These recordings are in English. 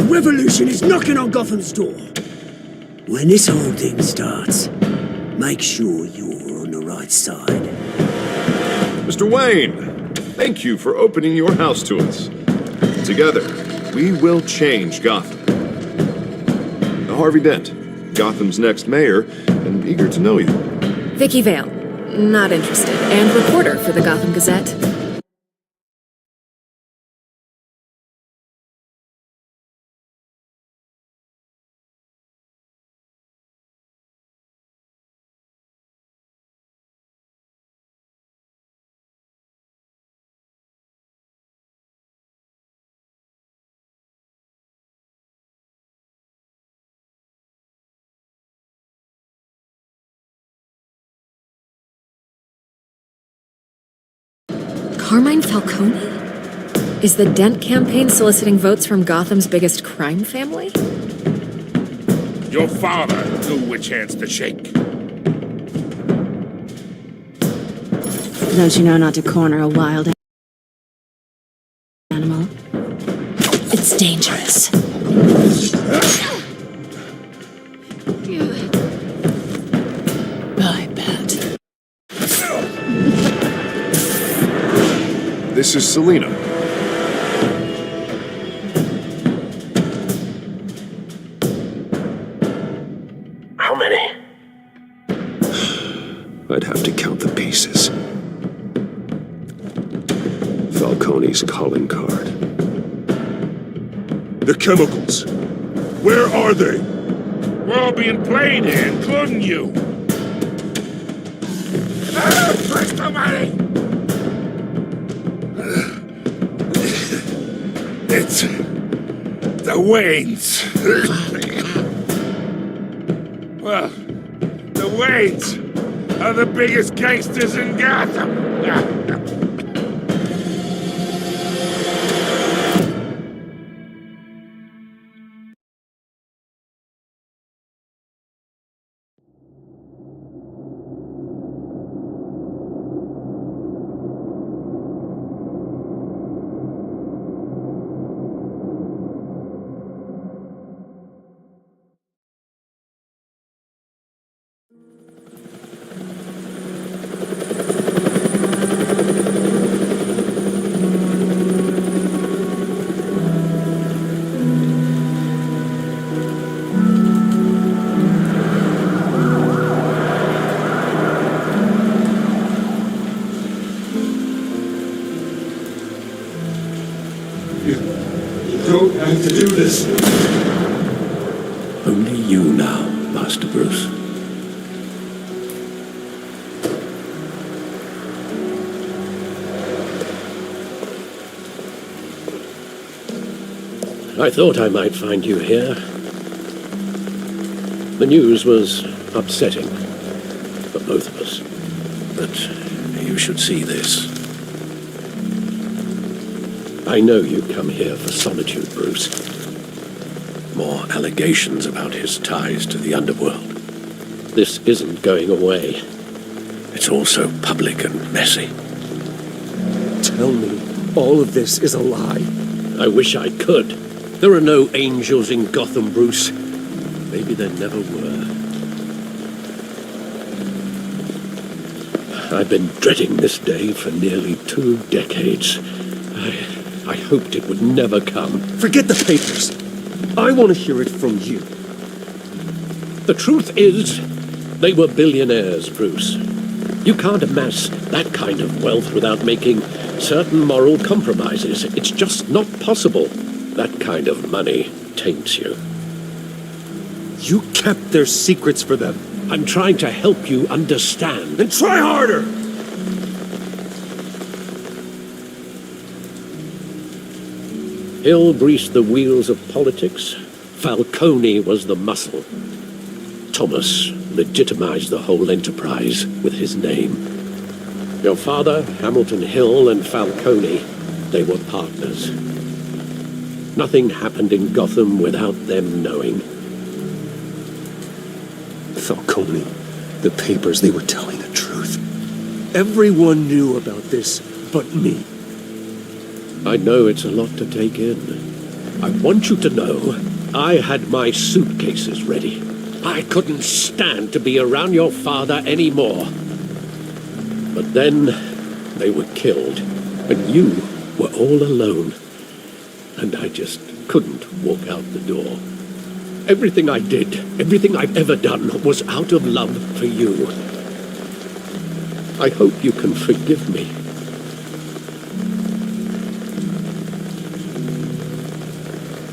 Revolution is knocking on Gotham's door. When this whole thing starts, make sure you're on the right side. Mr. Wayne, thank you for opening your house to us. Together, we will change Gotham. Harvey Dent, Gotham's next mayor, and eager to know you. Vicky Vale, not interested, and reporter for the Gotham Gazette. Carmine Falcone? Is the Dent campaign soliciting votes from Gotham's biggest crime family? Your father knew which hands to shake. Don't you know not to corner a wild animal? It's dangerous. I bet. This is Selina. How many? I'd have to count the pieces. Falcone's calling card. The chemicals. Where are they? We're all being played here, including you. Push the money! It's the Waynes. Well, the Waynes are the biggest gangsters in Gotham. Don't have to do this. Only you now, Master Bruce. I thought I might find you here. The news was upsetting for both of us. But you should see this. I know you come here for solitude, Bruce. More allegations about his ties to the underworld. This isn't going away. It's all so public and messy. Tell me all of this is a lie. I wish I could. There are no angels in Gotham, Bruce. Maybe there never were. I've been dreading this day for nearly 2 decades. I hoped it would never come. Forget the papers. I want to hear it from you. The truth is, they were billionaires, Bruce. You can't amass that kind of wealth without making certain moral compromises. It's just not possible. That kind of money taints you. You kept their secrets for them. I'm trying to help you understand. Then try harder! Hill greased the wheels of politics. Falcone was the muscle. Thomas legitimized the whole enterprise with his name. Your father, Hamilton Hill, and Falcone, they were partners. Nothing happened in Gotham without them knowing. Falcone, the papers, they were telling the truth. Everyone knew about this but me. I know it's a lot to take in. I want you to know I had my suitcases ready. I couldn't stand to be around your father anymore. But then they were killed, and you were all alone. And I just couldn't walk out the door. Everything I did, everything I've ever done, was out of love for you. I hope you can forgive me.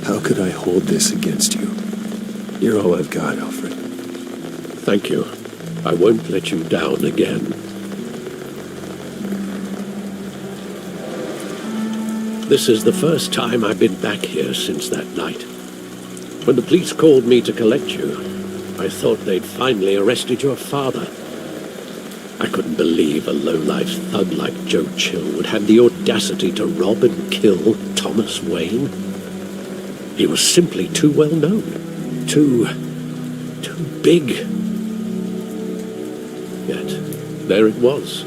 How could I hold this against you? You're all I've got, Alfred. Thank you. I won't let you down again. This is the first time I've been back here since that night. When the police called me to collect you, I thought they'd finally arrested your father. I couldn't believe a low-life thug like Joe Chill would have the audacity to rob and kill Thomas Wayne. He was simply too well known. Too big. Yet, there it was.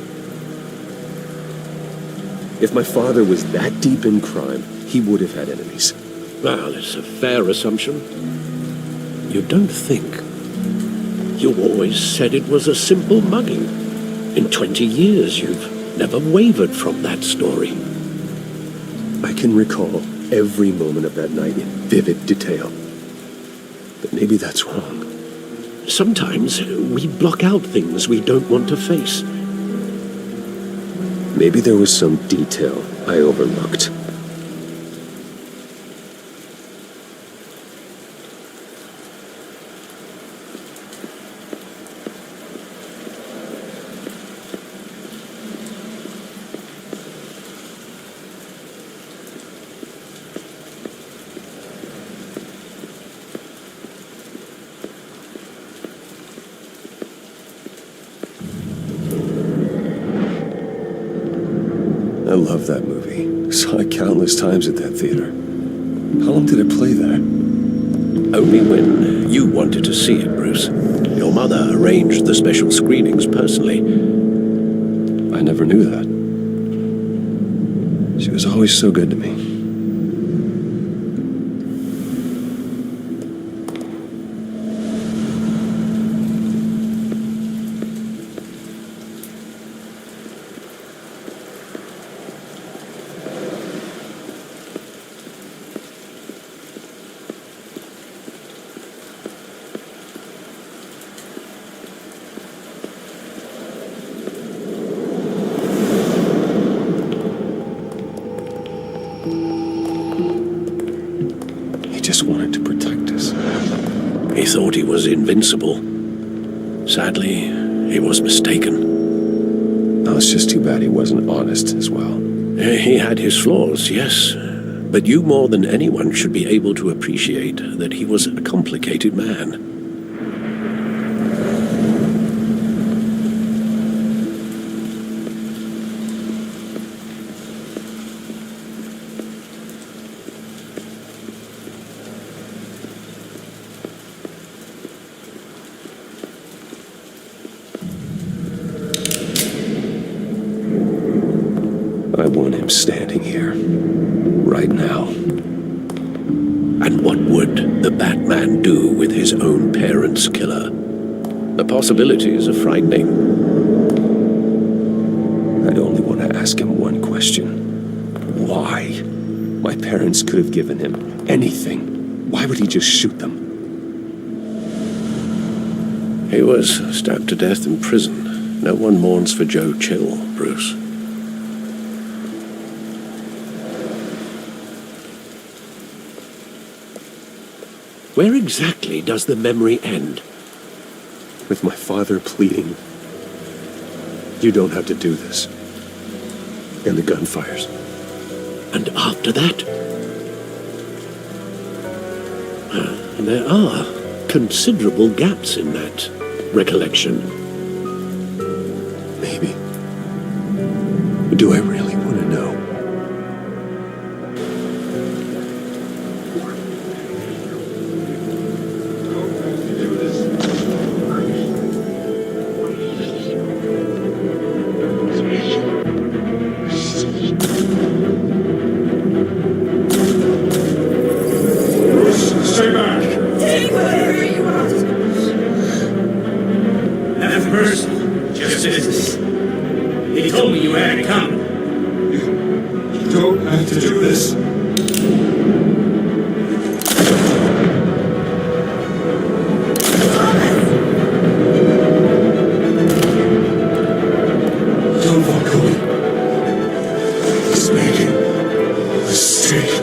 If my father was that deep in crime, he would have had enemies. Well, it's a fair assumption. You don't think. You always said it was a simple mugging. In 20 years, you've never wavered from that story. I can recall every moment of that night in vivid detail. But maybe that's wrong. Sometimes we block out things we don't want to face. Maybe there was some detail I overlooked. I love that movie. Saw it countless times at that theater. How long did it play there? Only when you wanted to see it, Bruce. Your mother arranged the special screenings personally. I never knew that. She was always so good to me. Just wanted to protect us. He thought he was invincible. Sadly, he was mistaken. No, it's just too bad he wasn't honest as well. He had his flaws, yes. But you more than anyone should be able to appreciate that he was a complicated man. I want him standing here, right now. And what would the Batman do with his own parents' killer? The possibilities are frightening. I'd only want to ask him one question. Why? My parents could have given him anything. Why would he just shoot them? He was stabbed to death in prison. No one mourns for Joe Chill, Bruce. Where exactly does the memory end? With my father pleading, "You don't have to do this." And the gunfires. And after that? There are considerable gaps in that recollection. Maybe. But do I really want to know? Stay back! Take whatever you want! Have mercy. Justice. He told me you had it coming. You don't have to do this. Don't walk away. He's making a mistake.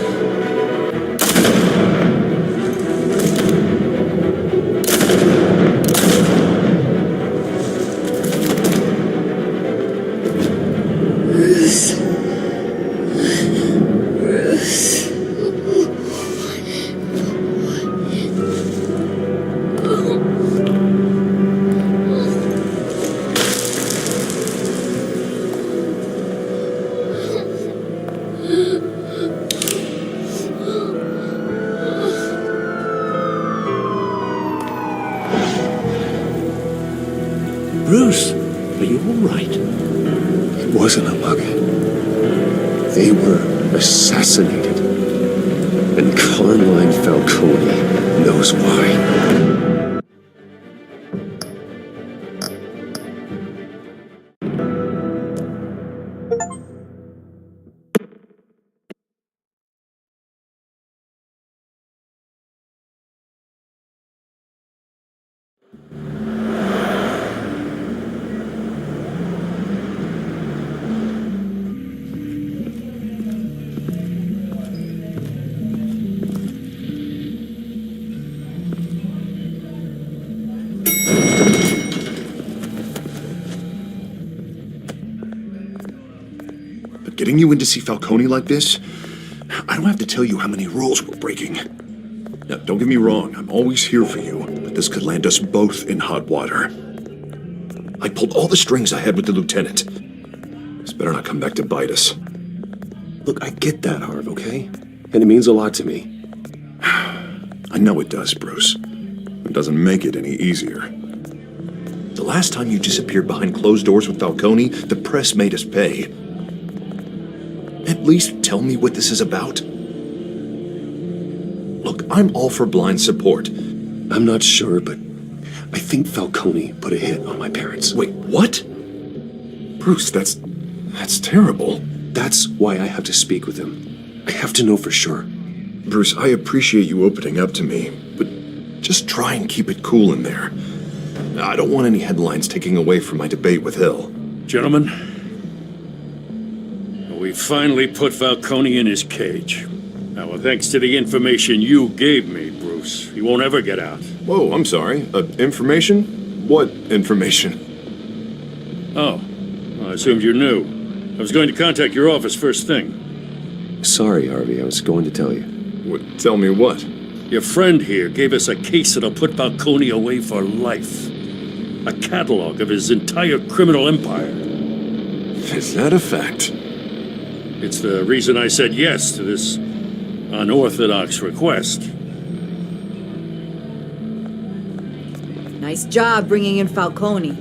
Bruce, are you all right? It wasn't a mug. They were assassinated. And Carmine Falcone knows why. Getting you in to see Falcone like this? I don't have to tell you how many rules we're breaking. Now, don't get me wrong, I'm always here for you, but this could land us both in hot water. I pulled all the strings I had with the lieutenant. This better not come back to bite us. Look, I get that, Harv, okay? And it means a lot to me. I know it does, Bruce. It doesn't make it any easier. The last time you disappeared behind closed doors with Falcone, the press made us pay. At least tell me what this is about. Look, I'm all for blind support. I'm not sure, but I think Falcone put a hit on my parents. Wait, what? Bruce, that's terrible. That's why I have to speak with him. I have to know for sure. Bruce, I appreciate you opening up to me, but just try and keep it cool in there. I don't want any headlines taking away from my debate with Hill. Gentlemen, we finally put Falcone in his cage. Now, well, thanks to the information you gave me, Bruce, he won't ever get out. Whoa, I'm sorry. Information? What information? Oh, well, I assumed you knew. I was going to contact your office first thing. Sorry, Harvey, I was going to tell you. What, tell me what? Your friend here gave us a case that'll put Falcone away for life. A catalog of his entire criminal empire. Is that a fact? It's the reason I said yes to this unorthodox request. Nice job bringing in Falcone.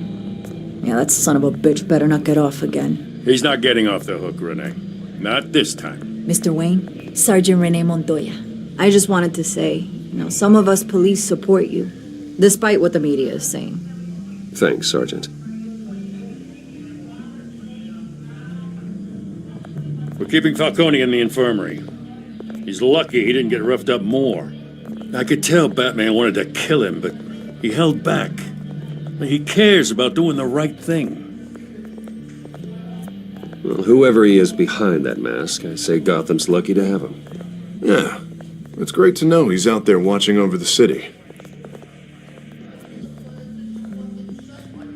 Yeah, that son of a bitch better not get off again. He's not getting off the hook, Renee. Not this time. Mr. Wayne, Sergeant Renee Montoya. I just wanted to say, some of us police support you, despite what the media is saying. Thanks, Sergeant. We're keeping Falcone in the infirmary. He's lucky he didn't get roughed up more. I could tell Batman wanted to kill him, but he held back. He cares about doing the right thing. Well, whoever he is behind that mask, I say Gotham's lucky to have him. Yeah, it's great to know he's out there watching over the city.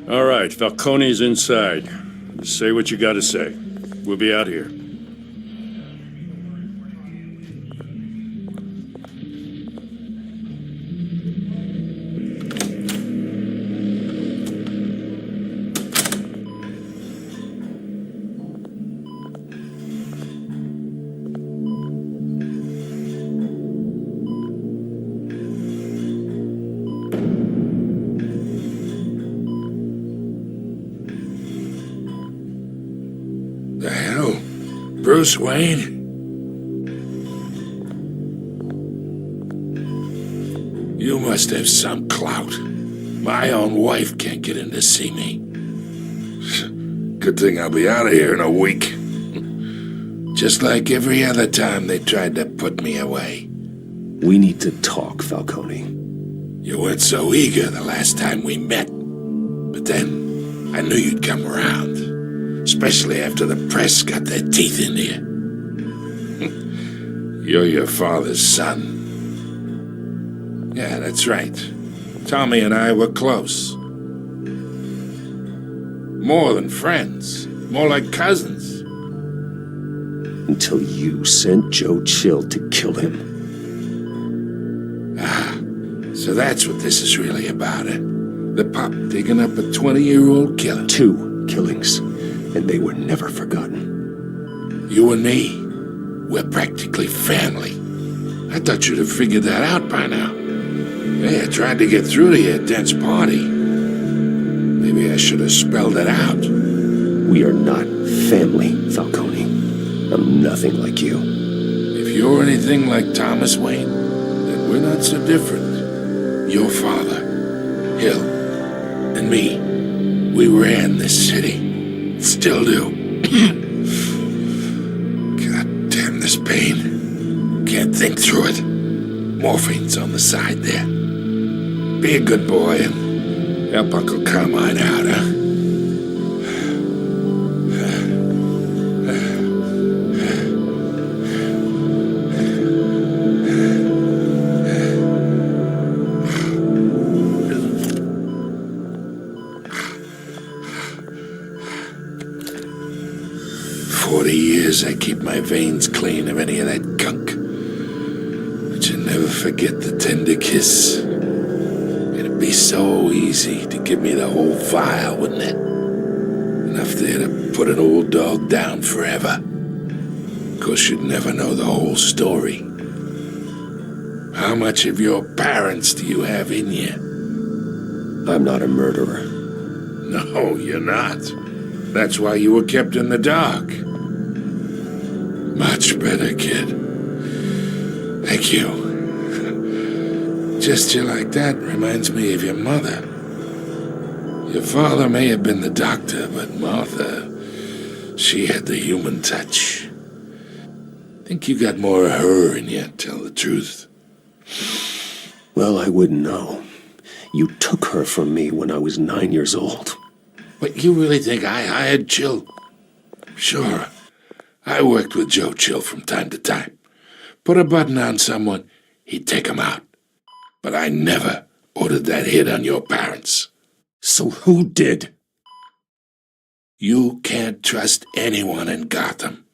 All right, Falcone's inside. Say what you gotta say. We'll be out here. The hell? Bruce Wayne? You must have some clout. My own wife can't get in to see me. Good thing I'll be out of here in a week. Just like every other time they tried to put me away. We need to talk, Falcone. You weren't so eager the last time we met. But then, I knew you'd come around. Especially after the press got their teeth into you. You're your father's son. Yeah, that's right. Tommy and I were close. More than friends. More like cousins. Until you sent Joe Chill to kill him. So that's what this is really about, eh? The pup digging up a 20-year-old killer. 2 killings. And they were never forgotten. You and me, we're practically family. I thought you'd have figured that out by now. Hey, I tried to get through to you at Dent's party. Maybe I should have spelled it out. We are not family, Falcone. I'm nothing like you. If you're anything like Thomas Wayne, then we're not so different. Your father, Hill, and me, we ran this city. Still do. God damn this pain. Can't think through it. Morphine's on the side there. Be a good boy and help Uncle Carmine out, huh? 40 years I keep my veins clean of any of that gunk. But you never forget the tender kiss. It'd be so easy to give me the whole vial, wouldn't it? Enough there to put an old dog down forever. Of course, you'd never know the whole story. How much of your parents do you have in you? I'm not a murderer. No, you're not. That's why you were kept in the dark. Much better, kid. Thank you. Gesture like that reminds me of your mother. Your father may have been the doctor, but Martha, she had the human touch. Think you got more of her in you, tell the truth. Well, I wouldn't know. You took her from me when I was 9 years old. But you really think I hired Chill? Sure. I worked with Joe Chill from time to time. Put a button on someone, he'd take him out. But I never ordered that hit on your parents. So who did? You can't trust anyone in Gotham.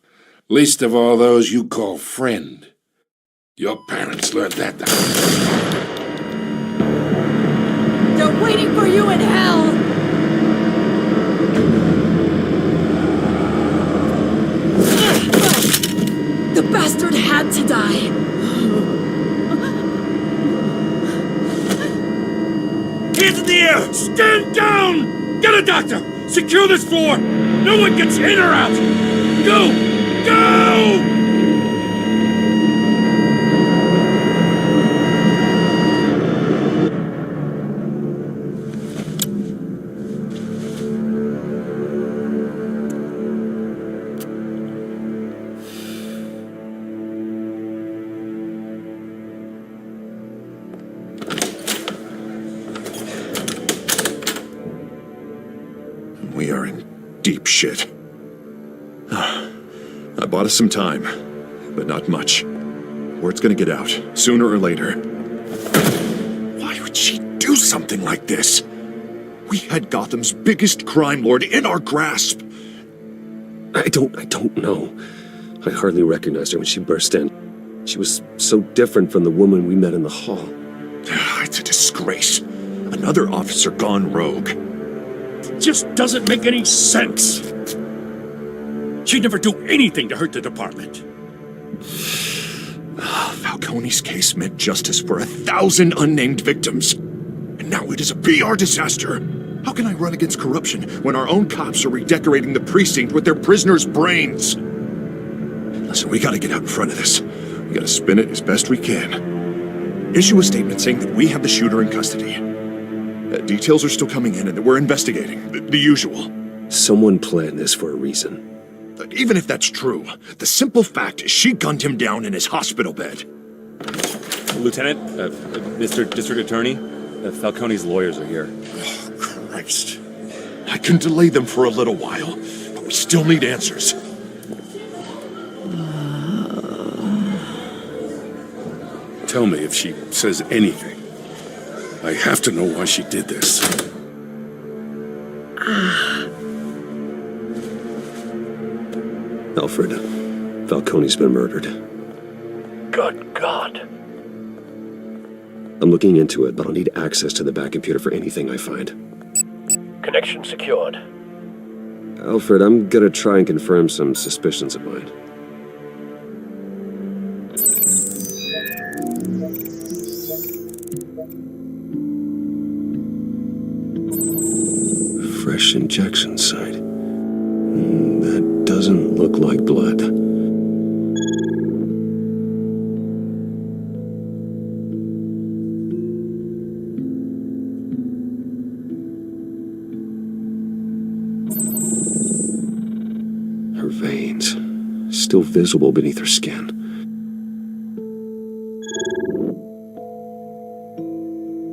Least of all those you call friend. Your parents learned that. They're waiting for you in hell! The bastard had to die. Hands in the air! Stand down! Get a doctor! Secure this floor! No one gets in or out! Go! Go! Shit. I bought us some time, but not much. Word's gonna get out, sooner or later. Why would she do something like this? We had Gotham's biggest crime lord in our grasp. I don't know. I hardly recognized her when she burst in. She was so different from the woman we met in the hall. It's a disgrace. Another officer gone rogue. Just doesn't make any sense. She'd never do anything to hurt the department. Falcone's case meant justice for 1,000 unnamed victims. And now it is a PR disaster. How can I run against corruption when our own cops are redecorating the precinct with their prisoners' brains? Listen, we gotta get out in front of this. We gotta spin it as best we can. Issue a statement saying that we have the shooter in custody. Details are still coming in and that we're investigating. The usual. Someone planned this for a reason. Even if that's true, the simple fact is she gunned him down in his hospital bed. Lieutenant, Mr. District Attorney, Falcone's lawyers are here. Oh, Christ. I can delay them for a little while, but we still need answers. Tell me if she says anything. I have to know why she did this. Alfred, Falcone's been murdered. Good God. I'm looking into it, but I'll need access to the back computer for anything I find. Connection secured. Alfred, I'm gonna try and confirm some suspicions of mine. Fresh injection site. That doesn't look like blood. Her veins, still visible beneath her skin.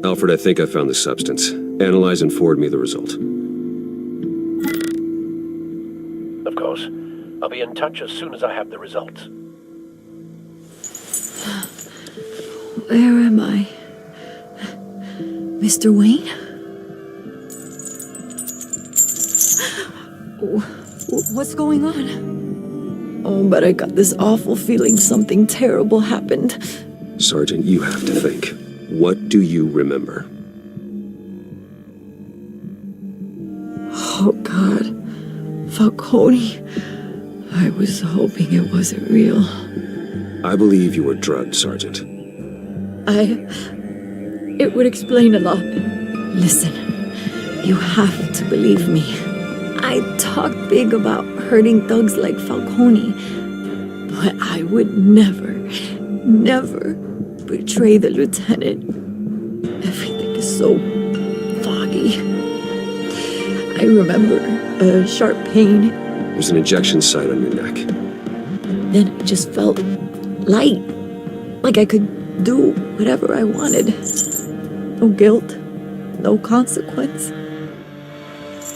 Alfred, I think I found the substance. Analyze and forward me the result. Of course. I'll be in touch as soon as I have the results. Where am I? Mr. Wayne? What's going on? Oh, but I got this awful feeling something terrible happened. Sergeant, you have to think. What do you remember? Oh, God. Falcone. I was hoping it wasn't real. I believe you were drugged, Sergeant. It would explain a lot. Listen, you have to believe me. I talked big about hurting thugs like Falcone, but I would never betray the lieutenant. Everything is so foggy. I remember a sharp pain. There's an injection site on your neck. Then it just felt light, like I could do whatever I wanted. No guilt, no consequence.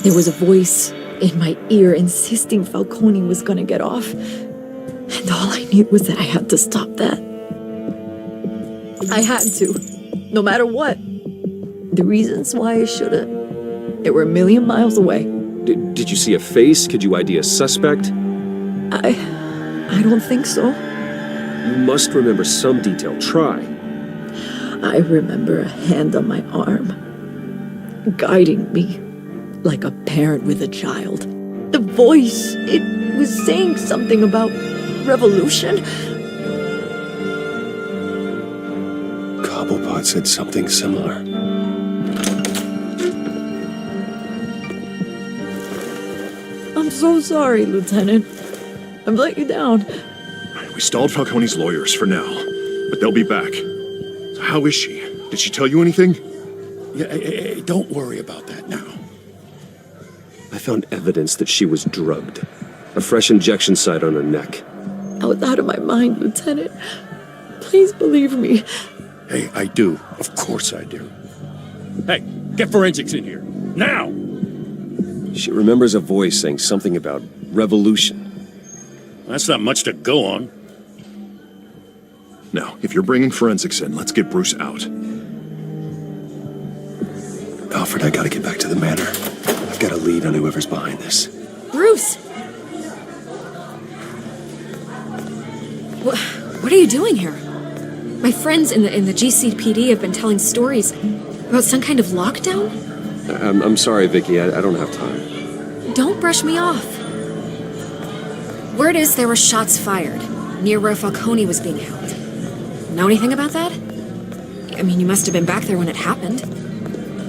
There was a voice in my ear insisting Falcone was gonna get off. And all I knew was that I had to stop that. I had to, no matter what. The reasons why I shouldn't, they were a million miles away. Did you see a face? Could you ID a suspect? I don't think so. You must remember some detail. Try. I remember a hand on my arm, guiding me like a parent with a child. The voice, it was saying something about revolution. Cobblepot said something similar. I'm so sorry, Lieutenant. I've let you down. We stalled Falcone's lawyers for now, but they'll be back. So how is she? Did she tell you anything? Yeah, don't worry about that now. I found evidence that she was drugged. A fresh injection site on her neck. I was out of my mind, Lieutenant. Please believe me. Hey, I do. Of course I do. Hey, get forensics in here. Now! She remembers a voice saying something about revolution. That's not much to go on. Now, if you're bringing forensics in, let's get Bruce out. Alfred, I gotta get back to the manor. I've got a lead on whoever's behind this. Bruce! What are you doing here? My friends in the GCPD have been telling stories about some kind of lockdown? I'm sorry, Vicky. I don't have time. Don't brush me off. Word is there were shots fired near where Falcone was being held. Know anything about that? I mean, you must have been back there when it happened.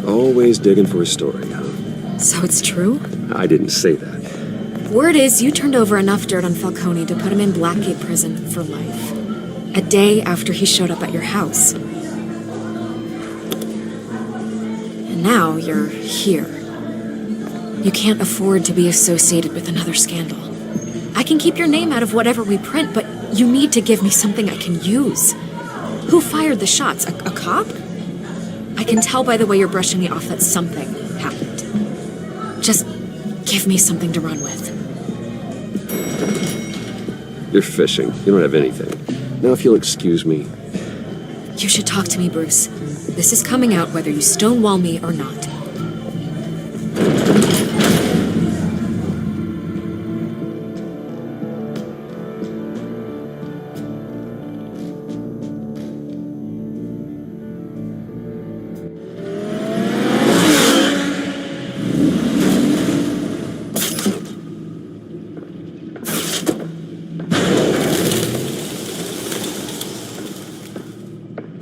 Always digging for a story, huh? So it's true? I didn't say that. Word is you turned over enough dirt on Falcone to put him in Blackgate Prison for life. A day after he showed up at your house. And now you're here. You can't afford to be associated with another scandal. I can keep your name out of whatever we print, but you need to give me something I can use. Who fired the shots? A cop? I can tell by the way you're brushing me off that something happened. Just give me something to run with. You're fishing. You don't have anything. Now, if you'll excuse me. You should talk to me, Bruce. This is coming out whether you stonewall me or not.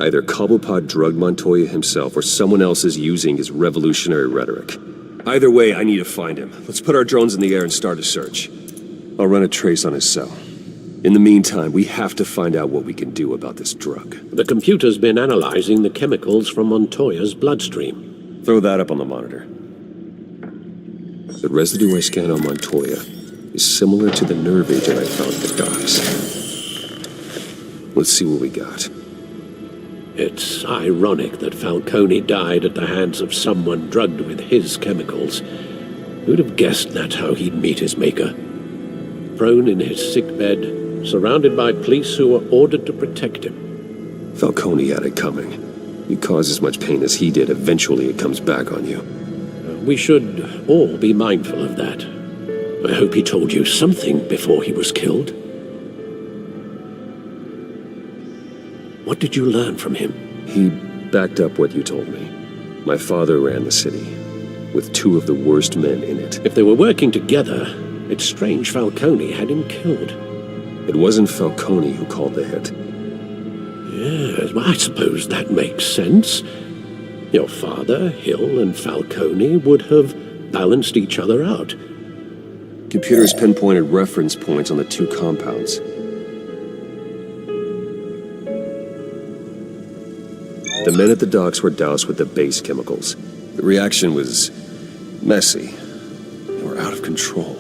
Either Cobblepot drugged Montoya himself or someone else is using his revolutionary rhetoric. Either way, I need to find him. Let's put our drones in the air and start a search. I'll run a trace on his cell. In the meantime, we have to find out what we can do about this drug. The computer's been analyzing the chemicals from Montoya's bloodstream. Throw that up on the monitor. The residue I scanned on Montoya is similar to the nerve agent I found at the docks. Let's see what we got. It's ironic that Falcone died at the hands of someone drugged with his chemicals. Who'd have guessed that's how he'd meet his maker? Prone in his sickbed, surrounded by police who were ordered to protect him. Falcone had it coming. You cause as much pain as he did, eventually it comes back on you. We should all be mindful of that. I hope he told you something before he was killed. What did you learn from him? He backed up what you told me. My father ran the city, with two of the worst men in it. If they were working together, it's strange Falcone had him killed. It wasn't Falcone who called the hit. Yes, well, I suppose that makes sense. Your father, Hill, and Falcone would have balanced each other out. Computers pinpointed reference points on the two compounds. The men at the docks were doused with the base chemicals. The reaction was messy. They were out of control.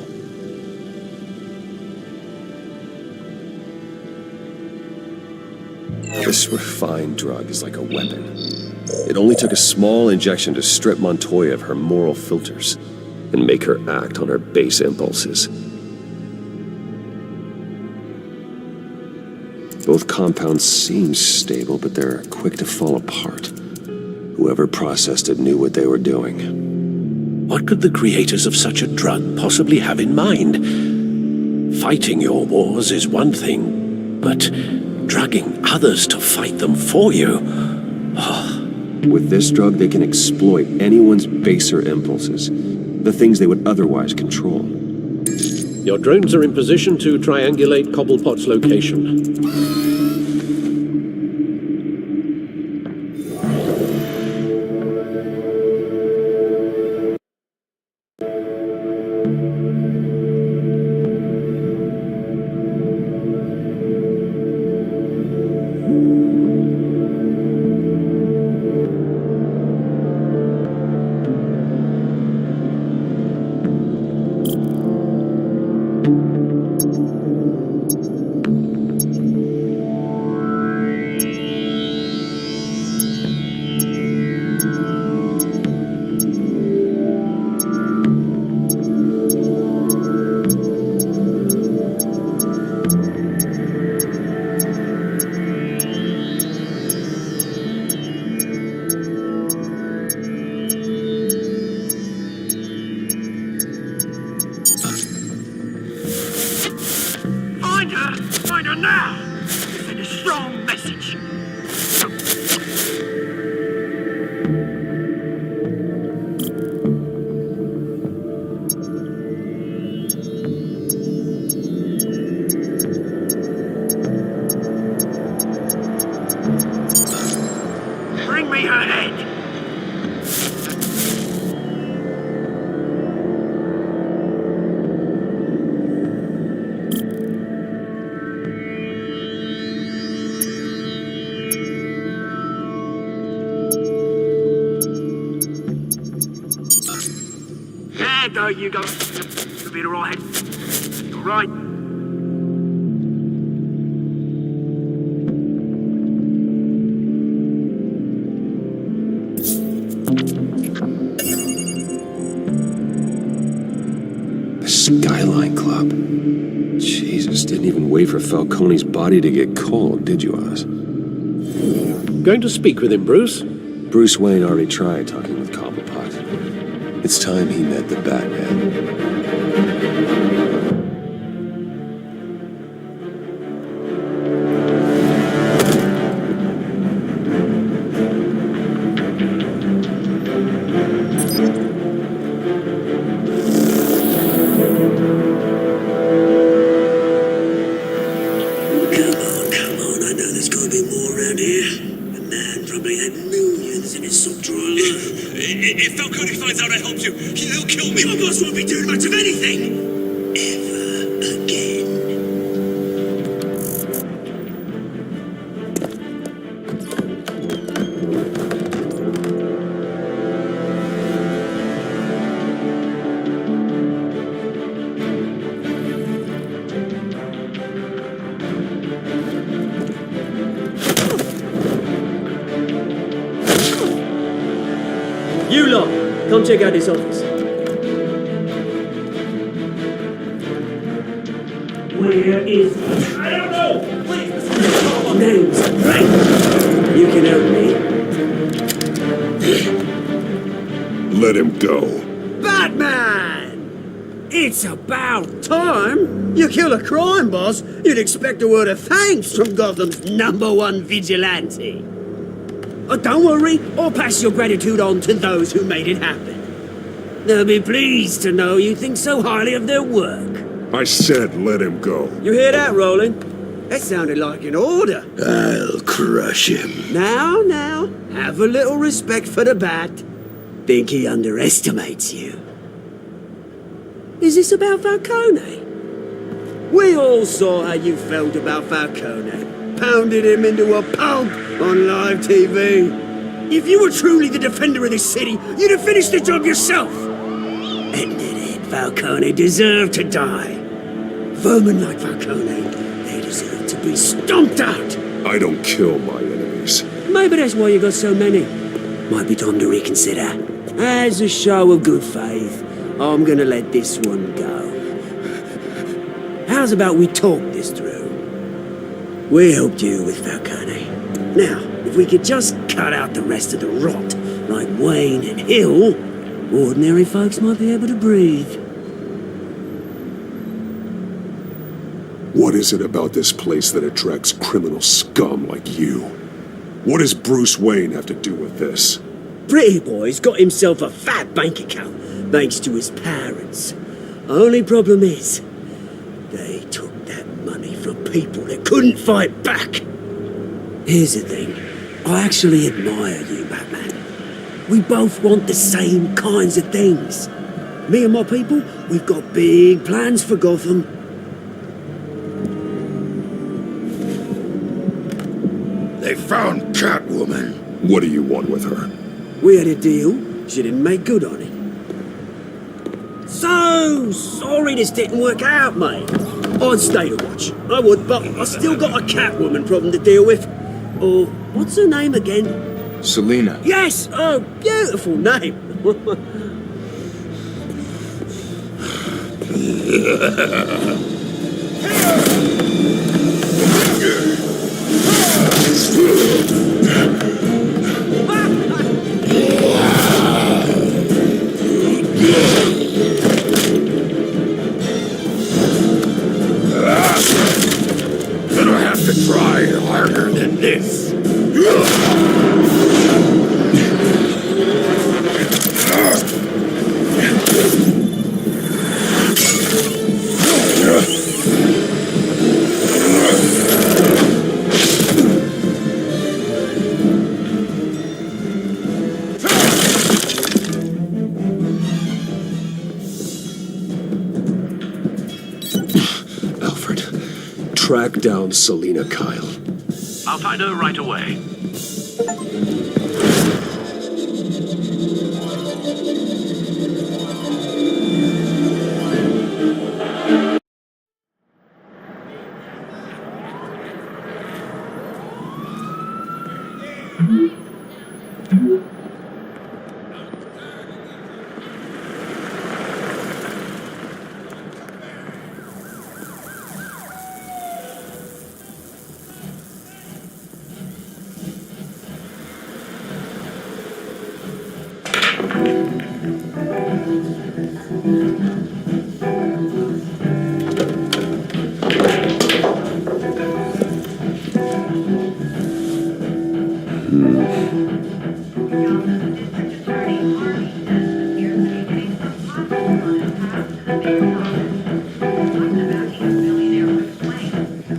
This refined drug is like a weapon. It only took a small injection to strip Montoya of her moral filters and make her act on her base impulses. Both compounds seem stable, but they're quick to fall apart. Whoever processed it knew what they were doing. What could the creators of such a drug possibly have in mind? Fighting your wars is one thing, but drugging others to fight them for you? With this drug, they can exploit anyone's baser impulses, the things they would otherwise control. Your drones are in position to triangulate Cobblepot's location. Find her! Find her now! Send a strong message. Bring me her head! There you go. You'll be alright. You're right. The Skyline Club. Jesus, didn't even wait for Falcone's body to get cold, did you, Oz? Going to speak with him, Bruce? Bruce Wayne already tried talking with Cobblepot. It's time he met the Batman. Come on, I know there's gonna be more around here. The man probably had millions in his soft drawer alone. If Falcone finds out I helped you, he'll kill me. Your boss won't be doing much of anything! Ever again. You lot, come check out this office. Where is he? I don't know. Please, Name's right. You can help me. Let him go. Batman! It's about time. You kill a crime boss, you'd expect a word of thanks from Gotham's #1 vigilante. Oh, don't worry, I'll pass your gratitude on to those who made it happen. They'll be pleased to know you think so highly of their work. I said let him go. You hear that, Roland? That sounded like an order. I'll crush him. Now, have a little respect for the Bat. Think he underestimates you. Is this about Falcone? We all saw how you felt about Falcone. Pounded him into a pulp on live TV. If you were truly the defender of this city, you'd have finished the job yourself. Admit it, Falcone deserved to die. Vermin like Falcone, they deserve to be stomped out. I don't kill my enemies. Maybe that's why you got so many. Might be time to reconsider. As a show of good faith, I'm gonna let this one go. How's about we talk this through? We helped you with Falcone. Now, if we could just cut out the rest of the rot, like Wayne and Hill, ordinary folks might be able to breathe. What is it about this place that attracts criminal scum like you? What does Bruce Wayne have to do with this? Pretty boy's got himself a fat bank account, thanks to his parents. Only problem is, they took that money from people that couldn't fight back. Here's the thing, I actually admire you, Batman. We both want the same kinds of things. Me and my people, we've got big plans for Gotham. They found Catwoman. What do you want with her? We had a deal, she didn't make good on it. So sorry this didn't work out, mate. I'd stay to watch, I would, but I still got a Catwoman problem to deal with. Or, what's her name again? Selena. Yes! Oh, beautiful name. harder than this. Alfred, track down Selina Kyle. I'll find her right away.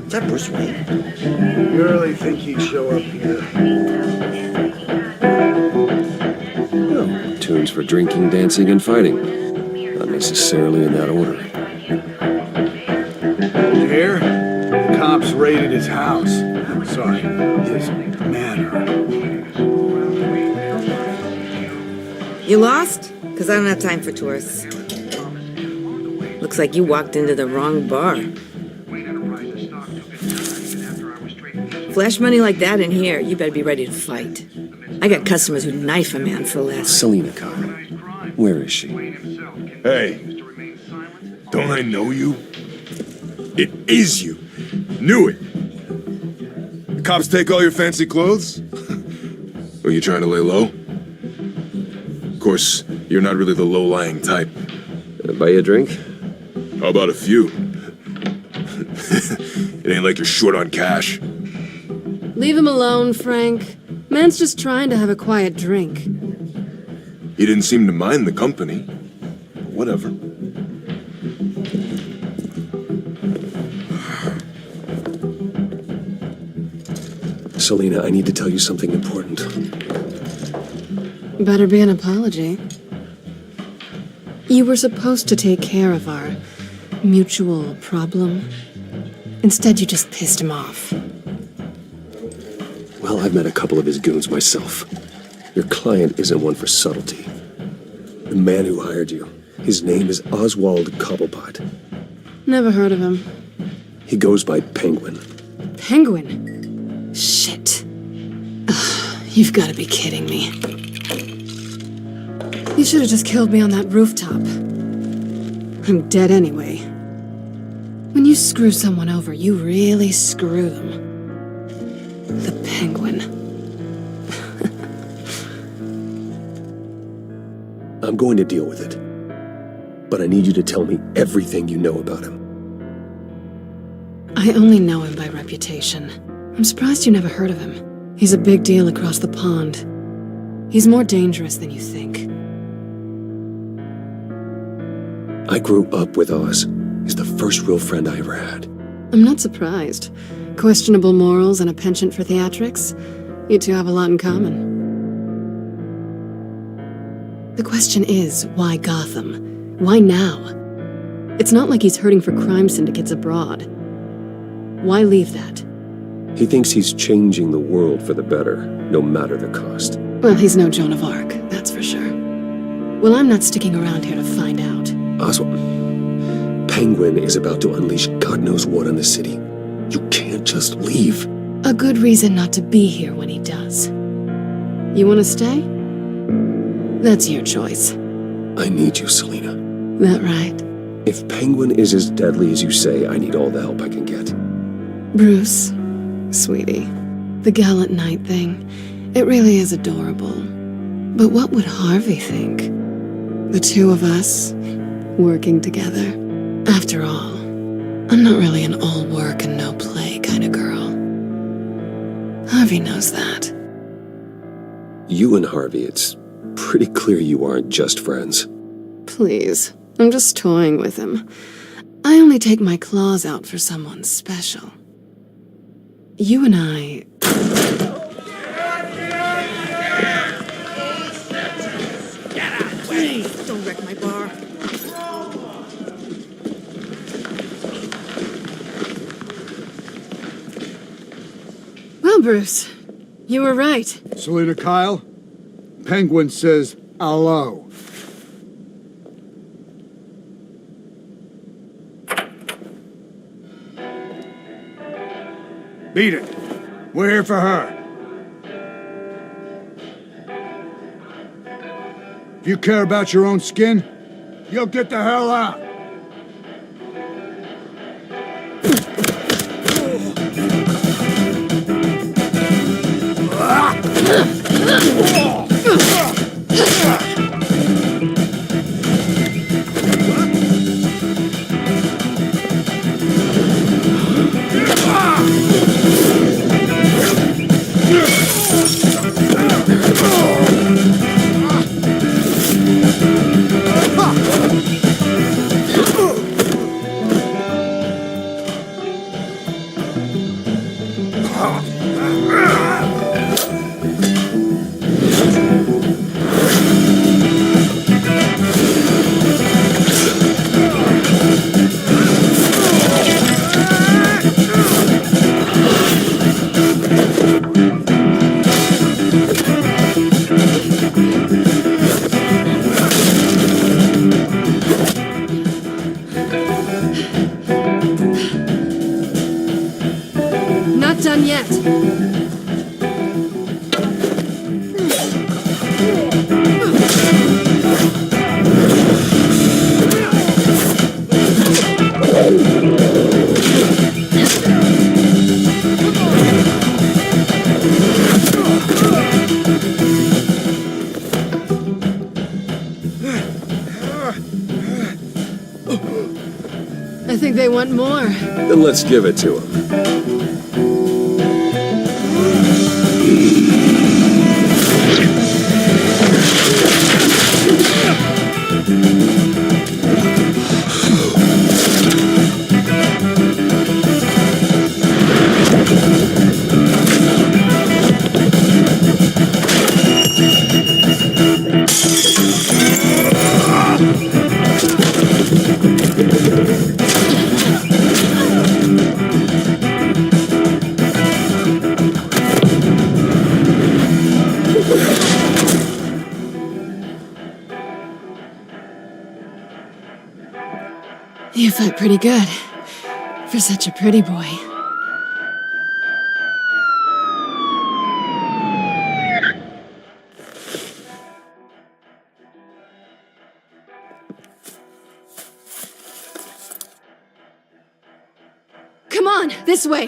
Is that Bruce Wayne? You really think he'd show up here? Well, tunes for drinking, dancing, and fighting. Not necessarily in that order. You hear? The cops raided his house. Sorry, his manor. You lost? Because I don't have time for tourists. Looks like you walked into the wrong bar. Flash money like that in here, you better be ready to fight. I got customers who knife a man for less. Selina Kyle. Where is she? Hey, don't I know you? It is you. Knew it. The cops take all your fancy clothes? Are you trying to lay low? Of course, you're not really the low-lying type. Buy you a drink? How about a few? It ain't like you're short on cash. Leave him alone, Frank. Man's just trying to have a quiet drink. He didn't seem to mind the company. Whatever. Selina, I need to tell you something important. Better be an apology. You were supposed to take care of our mutual problem. Instead, you just pissed him off. Well, I've met a couple of his goons myself. Your client isn't one for subtlety. The man who hired you, his name is Oswald Cobblepot. Never heard of him. He goes by Penguin. Penguin? Shit. Ugh, you've got to be kidding me. You should have just killed me on that rooftop. I'm dead anyway. When you screw someone over, you really screw them. The Penguin. I'm going to deal with it. But I need you to tell me everything you know about him. I only know him by reputation. I'm surprised you never heard of him. He's a big deal across the pond. He's more dangerous than you think. I grew up with Oz. He's the first real friend I ever had. I'm not surprised. Questionable morals and a penchant for theatrics. You two have a lot in common. The question is, why Gotham? Why now? It's not like he's hurting for crime syndicates abroad. Why leave that? He thinks he's changing the world for the better, no matter the cost. Well, he's no Joan of Arc, that's for sure. Well, I'm not sticking around here to find out. Oswald, Penguin is about to unleash God knows what on the city. You can't just leave. A good reason not to be here when he does. You want to stay? That's your choice. I need you, Selina. That right? If Penguin is as deadly as you say, I need all the help I can get. Bruce, sweetie, the gallant knight thing, it really is adorable. But what would Harvey think? The two of us, working together. After all, I'm not really an all work and no play kind of girl. Harvey knows that. You and Harvey, it's pretty clear you aren't just friends. Please, I'm just toying with him. I only take my claws out for someone special. You and I... Please, don't wreck my bar. Well, Bruce, you were right. Selena Kyle? Penguin says hello. Beat it. We're here for her. If you care about your own skin, you'll get the hell out. Not done yet. I think they want more. Then let's give it to him. You fight pretty good. For such a pretty boy. Come on, this way!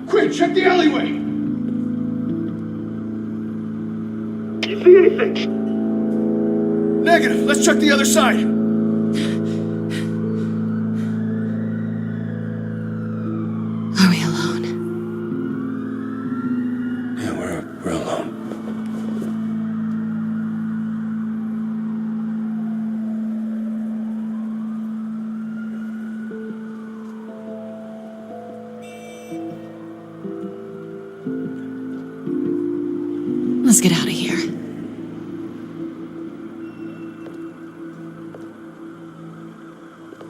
Quick, check the alleyway! You see anything? Negative. Let's check the other side. Are we alone? Yeah, we're alone. Let's get out of here.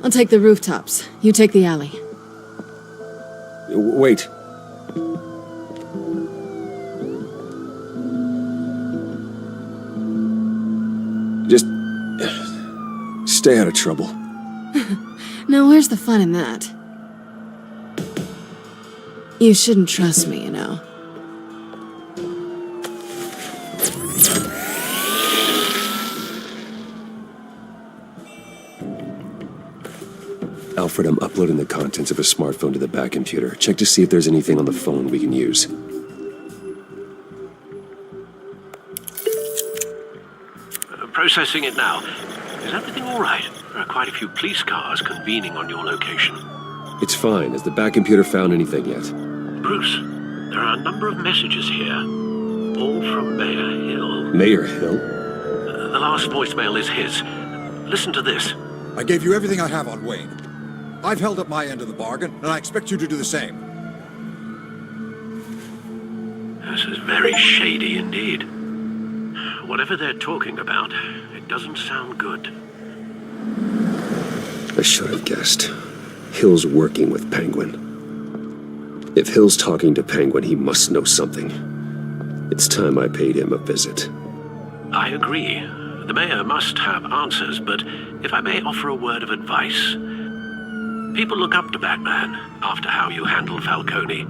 I'll take the rooftops. You take the alley. Wait. Just stay out of trouble. Now, where's the fun in that? You shouldn't trust me, you know. Alfred, I'm uploading the contents of a smartphone to the back computer. Check to see if there's anything on the phone we can use. Processing it now. Is everything all right? There are quite a few police cars convening on your location. It's fine. Has the back computer found anything yet? Bruce, there are a number of messages here. All from Mayor Hill. Mayor Hill? The last voicemail is his. Listen to this. I gave you everything I have on Wayne. I've held up my end of the bargain, and I expect you to do the same. This is very shady indeed. Whatever they're talking about, it doesn't sound good. I should have guessed. Hill's working with Penguin. If Hill's talking to Penguin, he must know something. It's time I paid him a visit. I agree. The mayor must have answers, but if I may offer a word of advice, people look up to Batman after how you handle Falcone.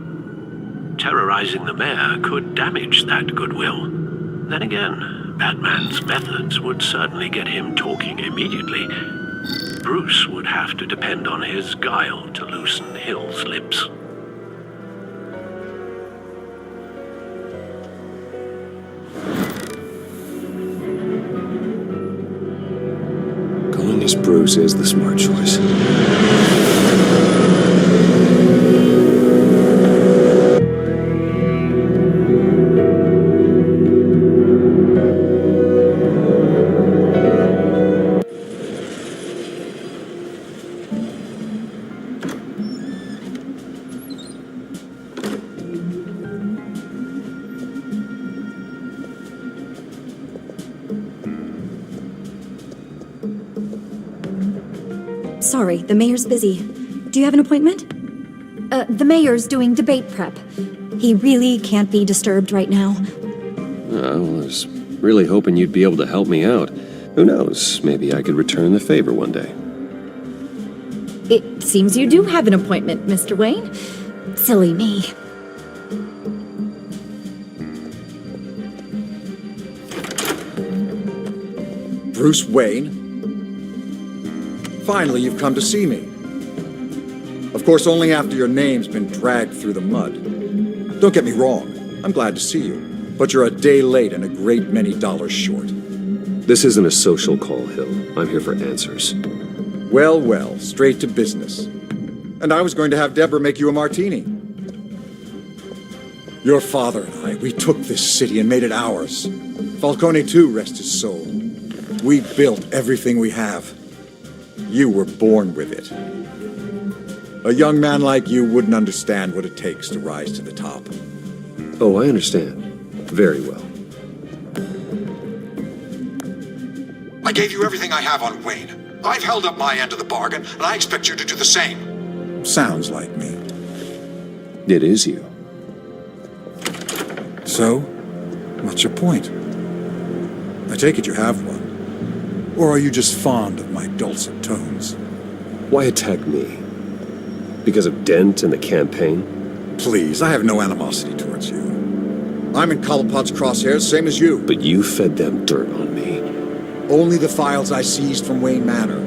Terrorizing the mayor could damage that goodwill. Then again, Batman's methods would certainly get him talking immediately. Bruce would have to depend on his guile to loosen Hill's lips. Going as Bruce is the smart choice. Sorry, the mayor's busy. Do you have an appointment? The mayor's doing debate prep. He really can't be disturbed right now. I was really hoping you'd be able to help me out. Who knows, maybe I could return the favor one day. It seems you do have an appointment, Mr. Wayne. Silly me. Bruce Wayne? Finally, you've come to see me. Of course, only after your name's been dragged through the mud. Don't get me wrong, I'm glad to see you, but you're a day late and a great many dollars short. This isn't a social call, Hill. I'm here for answers. Well, well, straight to business. And I was going to have Deborah make you a martini. Your father and I, we took this city and made it ours. Falcone too, rest his soul. We built everything we have. You were born with it. A young man like you wouldn't understand what it takes to rise to the top. Oh, I understand. Very well. I gave you everything I have on Wayne. I've held up my end of the bargain, and I expect you to do the same. Sounds like me. It is you. So, what's your point? I take it you have one. Or are you just fond of my dulcet tones? Why attack me? Because of Dent and the campaign? Please, I have no animosity towards you. I'm in Cobblepot's crosshairs, same as you. But you fed them dirt on me. Only the files I seized from Wayne Manor.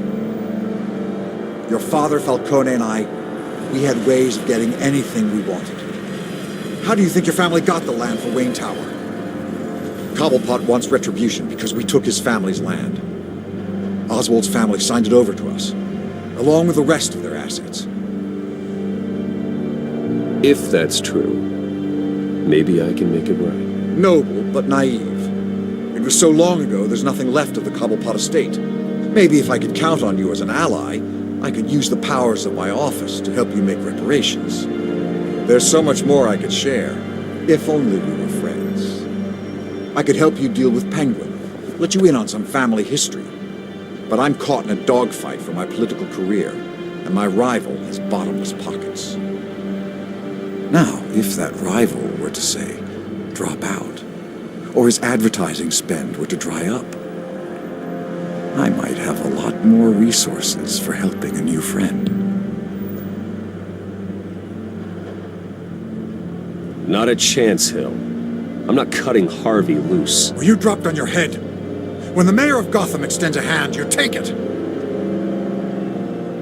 Your father, Falcone, and I, we had ways of getting anything we wanted. How do you think your family got the land for Wayne Tower? Cobblepot wants retribution because we took his family's land. Oswald's family signed it over to us, along with the rest of their assets. If that's true, maybe I can make it right. Noble, but naive. It was so long ago, there's nothing left of the Cobblepot estate. Maybe if I could count on you as an ally, I could use the powers of my office to help you make reparations. There's so much more I could share, if only we were friends. I could help you deal with Penguin, let you in on some family history. But I'm caught in a dogfight for my political career, and my rival has bottomless pockets. Now, if that rival were to say, drop out, or his advertising spend were to dry up, I might have a lot more resources for helping a new friend. Not a chance, Hill. I'm not cutting Harvey loose. Well, you dropped on your head. When the mayor of Gotham extends a hand, you take it.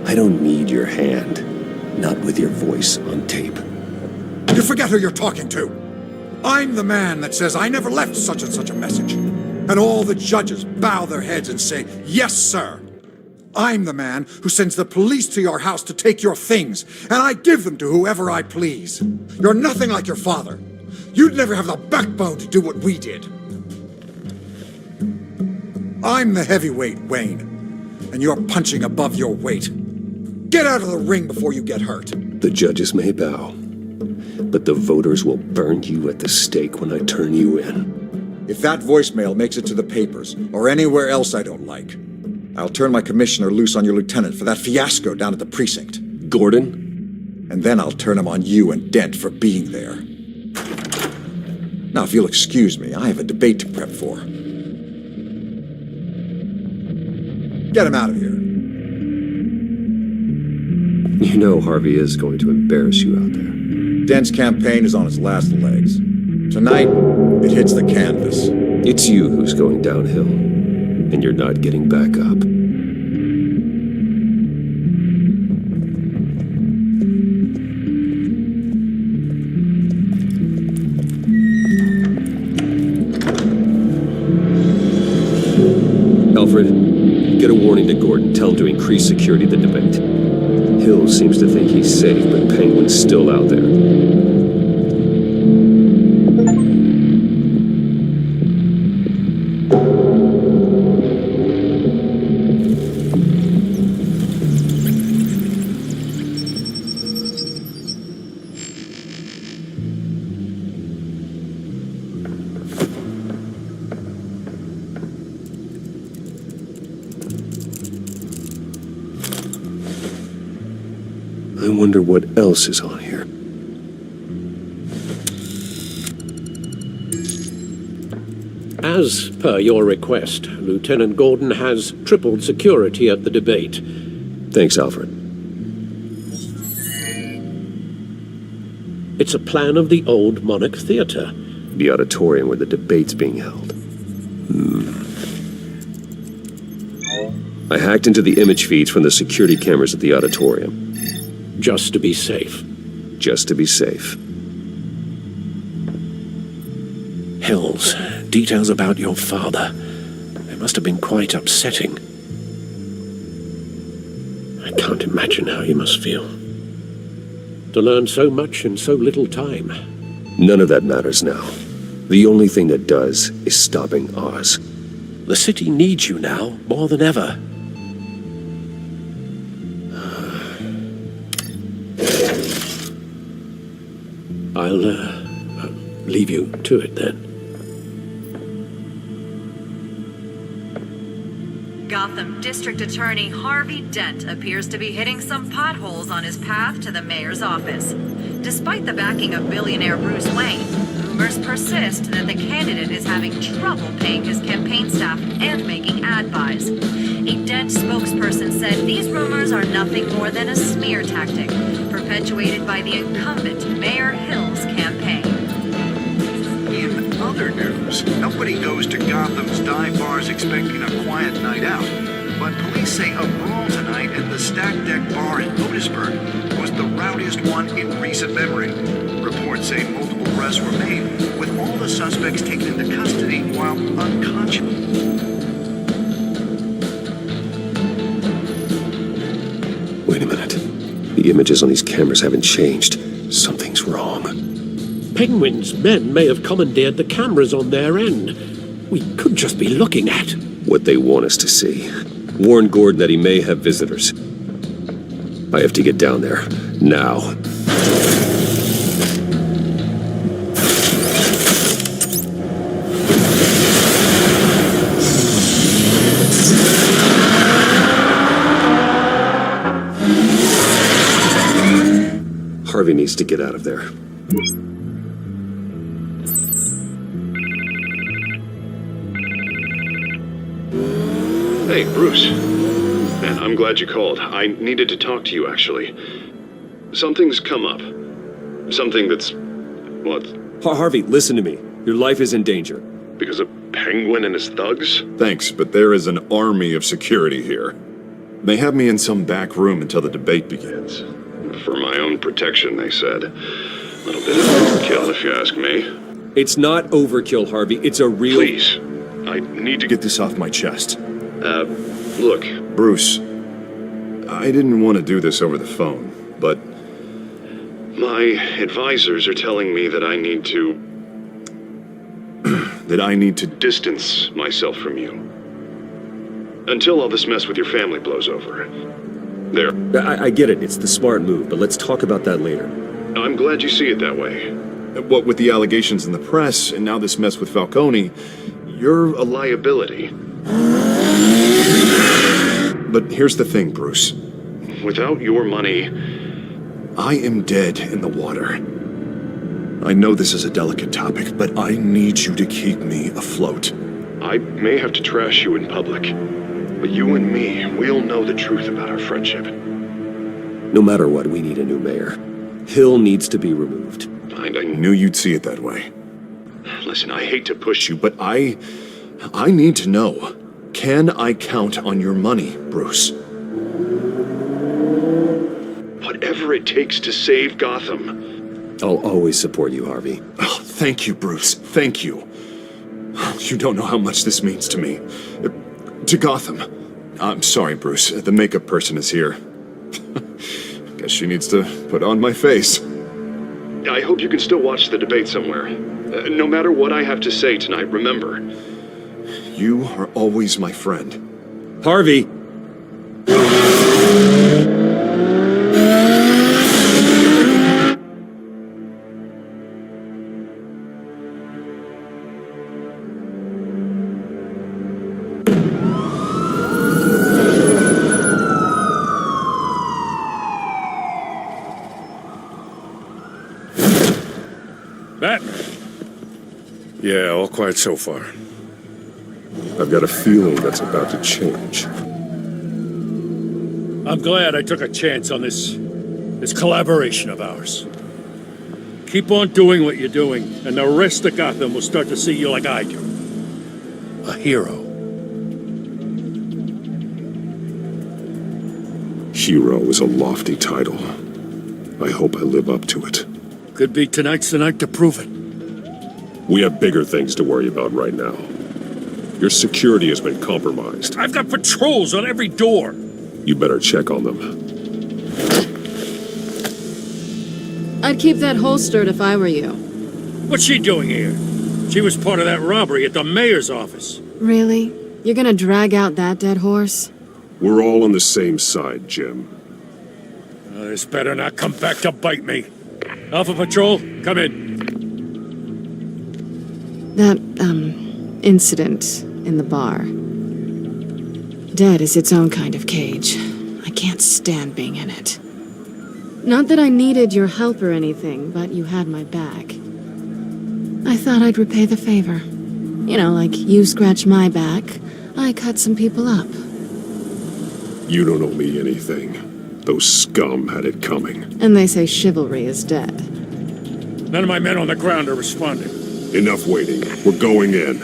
I don't need your hand. Not with your voice on tape. You forget who you're talking to. I'm the man that says I never left such and such a message. And all the judges bow their heads and say, "Yes, sir." I'm the man who sends the police to your house to take your things, and I give them to whoever I please. You're nothing like your father. You'd never have the backbone to do what we did. I'm the heavyweight, Wayne, and you're punching above your weight. Get out of the ring before you get hurt. The judges may bow, but the voters will burn you at the stake when I turn you in. If that voicemail makes it to the papers, or anywhere else I don't like, I'll turn my commissioner loose on your lieutenant for that fiasco down at the precinct. Gordon? And then I'll turn him on you and Dent for being there. Now, if you'll excuse me, I have a debate to prep for. Get him out of here. You know Harvey is going to embarrass you out there. Dent's campaign is on its last legs. Tonight, it hits the canvas. It's you who's going downhill, and you're not getting back up. Alfred, get a warning to Gordon. Tell him to increase security at the debate. Hill seems to think he's safe, but Penguin's still out there. I wonder what else is on here. As per your request, Lieutenant Gordon has tripled security at the debate. Thanks, Alfred. It's a plan of the old Monarch Theatre. The auditorium where the debate's being held. I hacked into the image feeds from the security cameras at the auditorium. Just to be safe. Just to be safe. Hills, details about your father. They must have been quite upsetting. I can't imagine how you must feel. To learn so much in so little time. None of that matters now. The only thing that does is stopping Oz. The city needs you now, more than ever. I'll leave you to it then. Gotham District Attorney Harvey Dent appears to be hitting some potholes on his path to the mayor's office. Despite the backing of billionaire Bruce Wayne, rumors persist that the candidate is having trouble paying his campaign staff and making ad buys. A Dent spokesperson said these rumors are nothing more than a smear tactic, perpetuated by the incumbent Mayor Hill's campaign. In other news, nobody goes to Gotham's dive bars expecting a quiet night out, but police say a brawl tonight at the Stack Deck Bar in Otisburg was the rowdiest one in recent memory. Reports say multiple arrests were made, with all the suspects taken into custody while unconscious. Wait a minute. The images on these cameras haven't changed. Something's wrong. Penguin's men may have commandeered the cameras on their end. We could just be looking at what they want us to see. Warn Gordon that he may have visitors. I have to get down there. Now. Harvey needs to get out of there. Hey, Bruce. Man, I'm glad you called. I needed to talk to you, actually. Something's come up. Something that's... what? Harvey, listen to me. Your life is in danger. Because of Penguin and his thugs? Thanks, but there is an army of security here. They have me in some back room until the debate begins. For my own protection, they said. A little bit of overkill, if you ask me. It's not overkill, Harvey. It's a real... Please. I need to get this off my chest. Look. Bruce, I didn't want to do this over the phone, but My advisors are telling me that I need to distance myself from you. Until all this mess with your family blows over. There. I get it. It's the smart move, but let's talk about that later. I'm glad you see it that way. What with the allegations in the press, and now this mess with Falcone, you're A liability. But here's the thing, Bruce. Without your money, I am dead in the water. I know this is a delicate topic, but I need you to keep me afloat. I may have to trash you in public, but you and me, we'll know the truth about our friendship. No matter what, we need a new mayor. Hill needs to be removed. I knew you'd see it that way. Listen, I hate to push you, But I need to know. Can I count on your money, Bruce? whatever it takes to save Gotham. I'll always support you, Harvey. Oh, thank you, Bruce. Thank you. You don't know how much this means to me. To Gotham. I'm sorry, Bruce. The makeup person is here. Guess she needs to put on my face. I hope you can still watch the debate somewhere. No matter what I have to say tonight, remember. You are always my friend. Harvey! Batman. Yeah, all quiet so far. I've got a feeling that's about to change. I'm glad I took a chance on this collaboration of ours. Keep on doing what you're doing, and the rest of Gotham will start to see you like I do. A hero. Hero is a lofty title. I hope I live up to it. Could be tonight's the night to prove it. We have bigger things to worry about right now. Your security has been compromised. I've got patrols on every door. You better check on them. I'd keep that holstered if I were you. What's she doing here? She was part of that robbery at the mayor's office. Really? You're gonna drag out that dead horse? We're all on the same side, Jim. This better not come back to bite me. Alpha Patrol, come in. That, incident in the bar. Dead is its own kind of cage. I can't stand being in it. Not that I needed your help or anything, but you had my back. I thought I'd repay the favor. You know, like you scratch my back, I cut some people up. You don't owe me anything. Those scum had it coming. And they say chivalry is dead. None of my men on the ground are responding. Enough waiting. We're going in.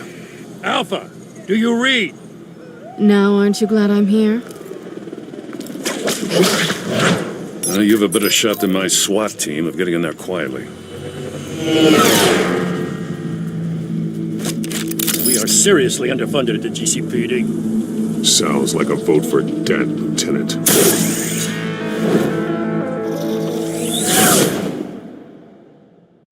Alpha, do you read? Now, aren't you glad I'm here? You have a better shot than my SWAT team of getting in there quietly. We are seriously underfunded at the GCPD. Sounds like a vote for Dent, Lieutenant.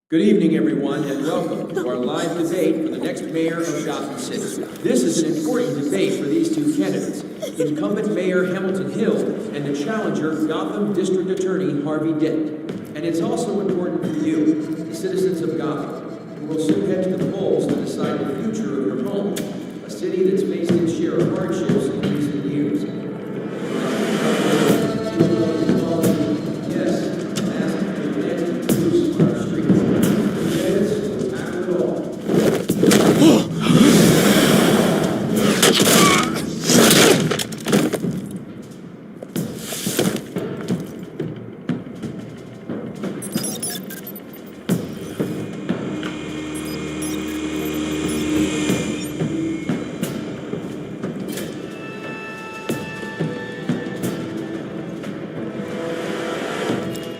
Good evening, everyone, and welcome to our live debate for the next mayor of Gotham City. This is an important debate for these two candidates, incumbent Mayor Hamilton Hill and the challenger, Gotham District Attorney Harvey Dent. And it's also important for you, the citizens of Gotham, who will soon head to the polls to decide the future of your home, a city that's faced its share of hardships in recent years.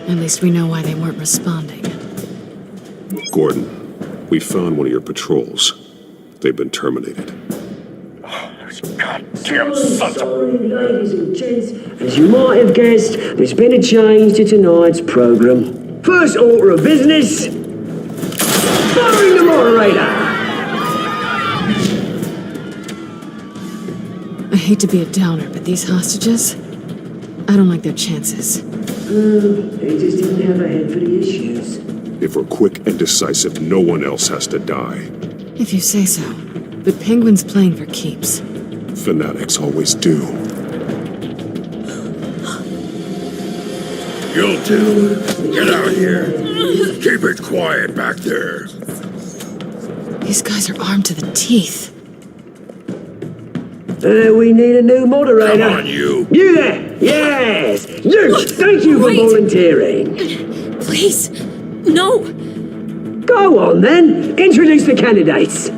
At least we know why they weren't responding. Gordon, we found one of your patrols. They've been terminated. Those goddamn sons of... Sorry, ladies and gents. As you might have guessed, there's been a change to tonight's programme. First order of business, firing the moderator. I hate to be a downer, but these hostages, I don't like their chances. They just didn't have a head for the issues. If we're quick and decisive, no one else has to die. If you say so. But Penguin's playing for keeps. Fanatics always do. You two, get out here. Keep it quiet back there. These guys are armed to the teeth. We need a new moderator. Come on, you. You there! Yes! You! Thank you for volunteering. Please, no! Go on then. Introduce the candidates.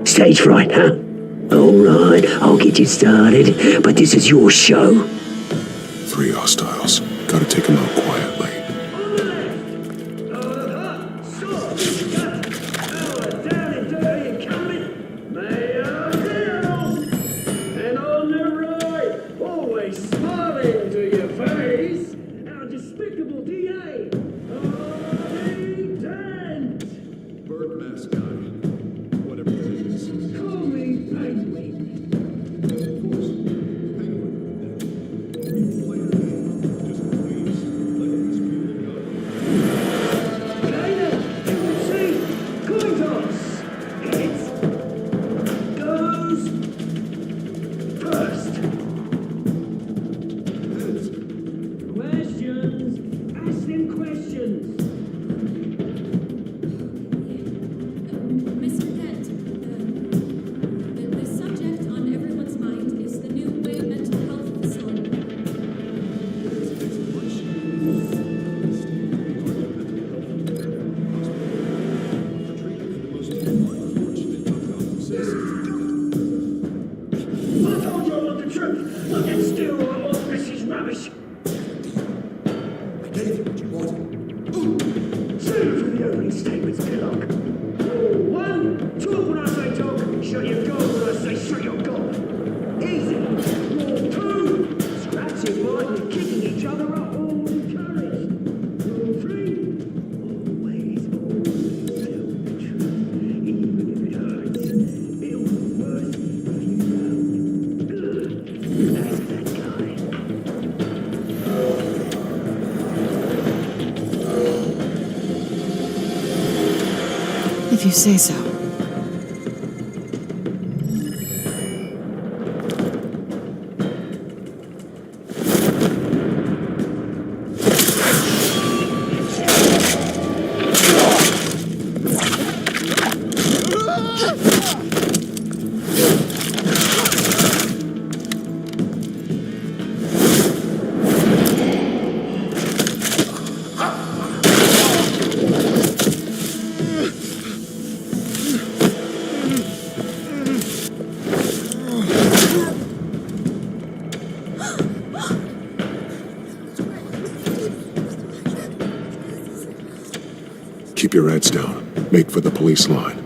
Stage fright, huh? All right, I'll get you started, but this is your show. 3 hostiles. Gotta take them out quietly. And on the right, always smiling to your face, our despicable DA, Harvey Dent. Bird mask guy. Whatever it is. Call me Penguin. If you say so. Keep your heads down. Make for the police line.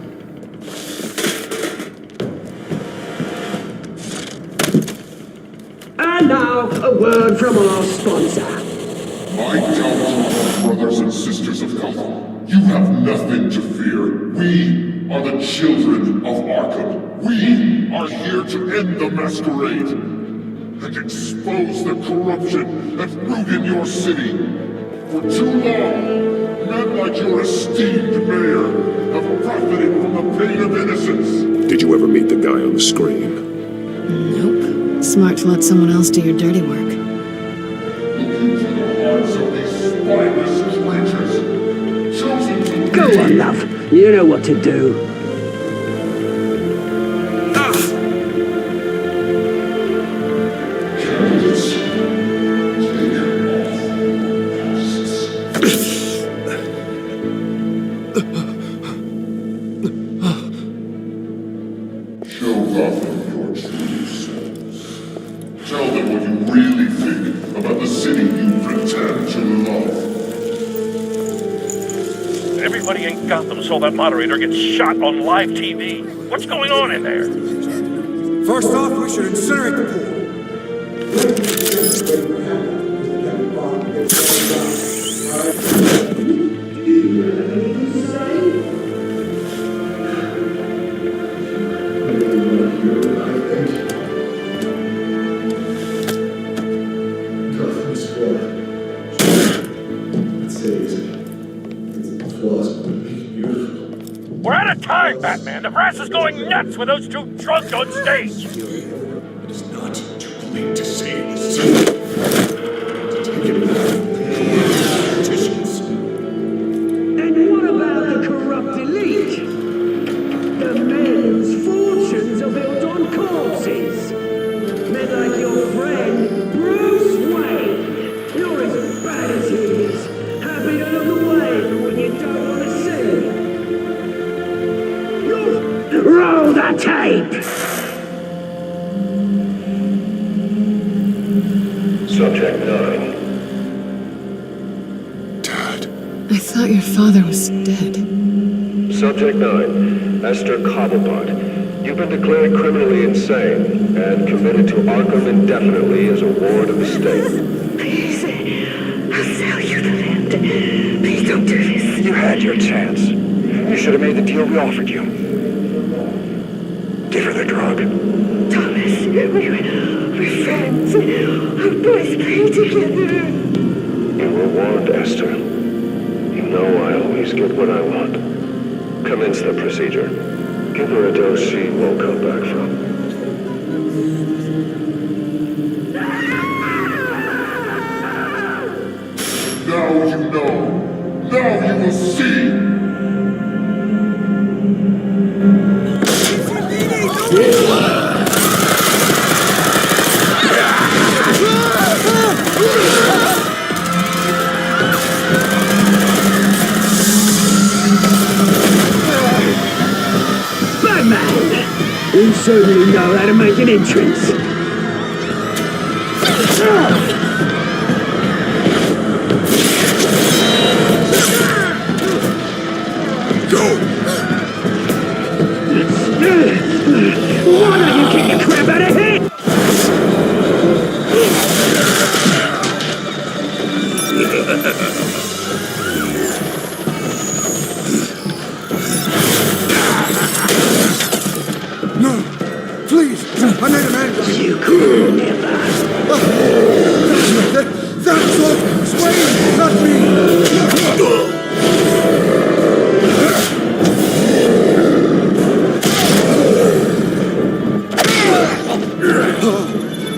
And now, a word from our sponsor. My gallant brothers and sisters of Gotham, you have nothing to fear. We are the children of Arkham. We are here to end the masquerade and expose the corruption that rooted your city. For too long, men like your esteemed mayor have profited from the pain of innocence. Did you ever meet the guy on the screen? Nope. Smart to let someone else do your dirty work. Go on, love. You know what to do. in Gotham saw that moderator get shot on live TV? What's going on in there? First off, we should incinerate the We're out of time, Batman. The brass is going nuts with those two drunks on stage. It is not too late to save this. And what about the corrupt elite? The men whose fortunes are built on corpses? Men like your friend, Bruce Wayne. You're as bad as he is. Happy to look away when you don't want to see. Roll the tape! Subject 9. I thought your father was dead. Subject 9, Esther Cobblepot. You've been declared criminally insane and committed to Arkham indefinitely as a ward of the state. Please, I'll sell you the land. Please don't do this. You had your chance. You should have made the deal we offered you. Give her the drug. Thomas, we're friends. Our boys play together. You were warned, Esther. You know I always get what I want. Commence the procedure. Give her a dose she won't come back from. Now you know. Now you will see. Batman! You certainly know how to make an entrance. Why don't you kick the crap out of him? No! Please! I made a man! You could never. That's all! Swain! Not me!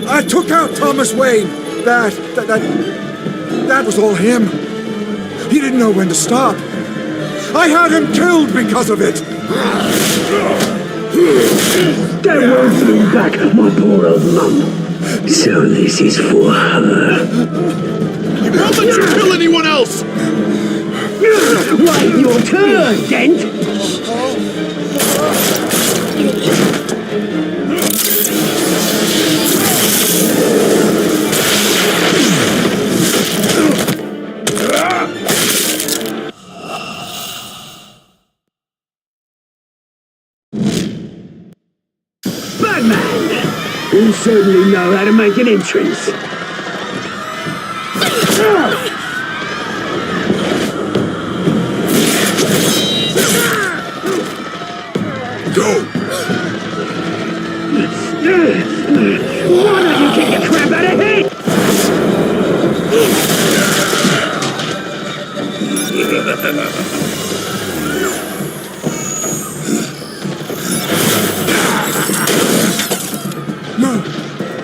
I took out Thomas Wayne. That was all him. He didn't know when to stop. I had him killed because of it. That won't bring back my poor old mum. So this is for her. You won't let you kill anyone else! Wait your turn, Dent! Batman! You certainly know how to make an entrance. Go! Why don't you kick the crap out of him? No!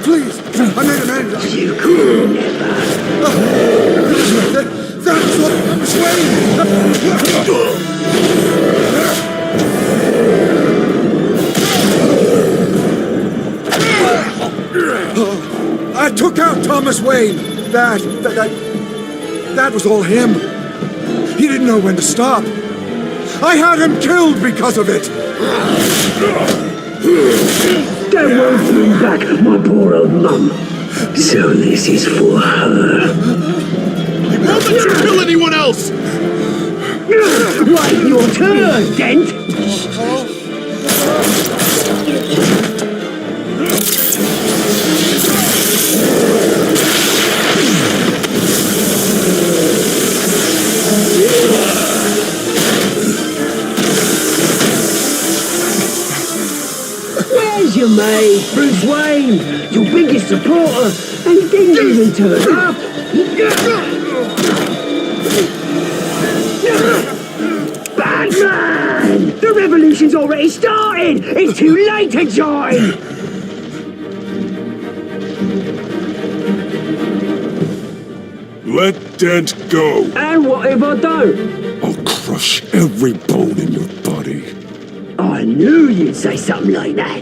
Please! I made a man! You could never. That's what Thomas Wayne! I took out Thomas Wayne. That was all him. He didn't know when to stop. I had him killed because of it. That won't bring back my poor old mum. So this is for her. You won't let you kill anyone else! Wait your turn, Dent! Where's your mate, Bruce Wayne? Your biggest supporter, and he didn't even turn up! Batman! The revolution's already started! It's too late to join! Let Dent go. And what if I don't? I'll crush every bone in your body. I knew you'd say something like that.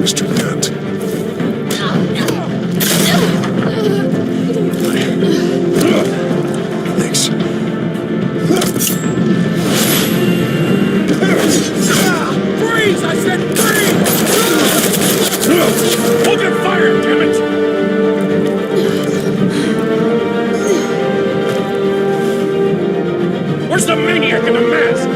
Mr. Dent. Thanks. Freeze! I said freeze! Hold your fire, damn it! Where's the maniac in the mask?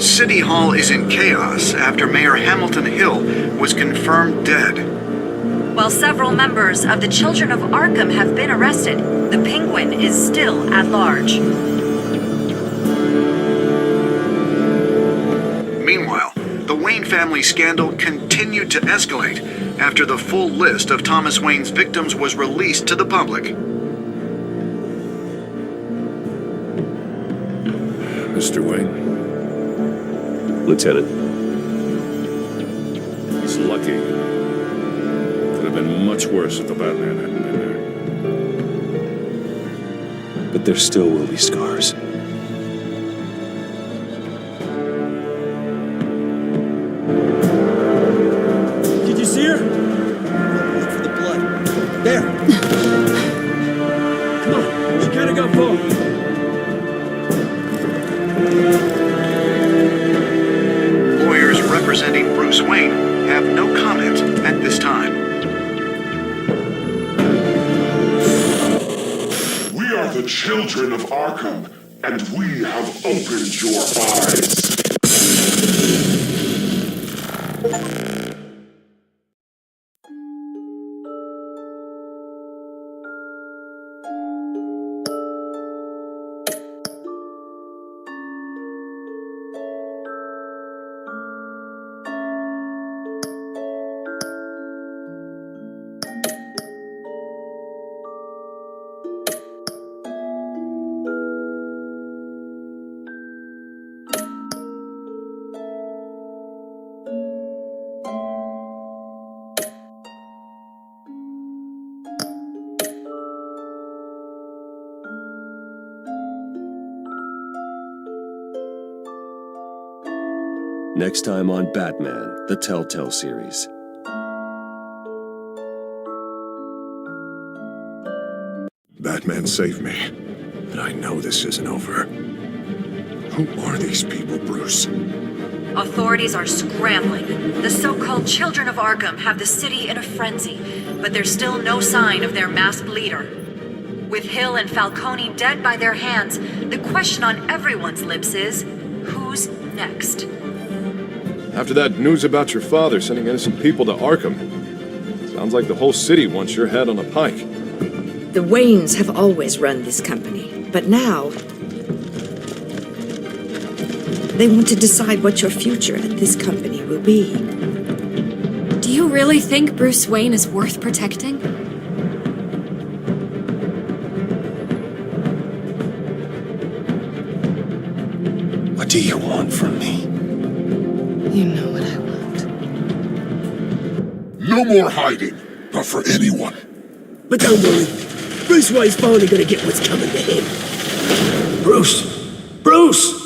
City Hall is in chaos after Mayor Hamilton Hill was confirmed dead. While several members of the Children of Arkham have been arrested, the Penguin is still at large. Meanwhile, the Wayne family scandal continued to escalate after the full list of Thomas Wayne's victims was released to the public. Mr. Wayne. Lieutenant. He's lucky. Could have been much worse if the Batman hadn't been there. But there still will be scars. Did you see her? Look for the blood. There. Come on, she gotta go forward. Lawyers representing Bruce Wayne have no comment at this time. We are the children of Arkham, and we have opened your eyes. Next time on Batman, the Telltale series. Batman saved me, but I know this isn't over. Who are these people, Bruce? Authorities are scrambling. The so-called Children of Arkham have the city in a frenzy, but there's still no sign of their masked leader. With Hill and Falcone dead by their hands, the question on everyone's lips is, who's next? After that news about your father sending innocent people to Arkham, sounds like the whole city wants your head on a pike. The Waynes have always run this company, but now they want to decide what your future at this company will be. Do you really think Bruce Wayne is worth protecting? do you want from me? You know what I want. No more hiding. Not for anyone. But don't worry. Bruce Wayne's finally gonna get what's coming to him. Bruce! Bruce!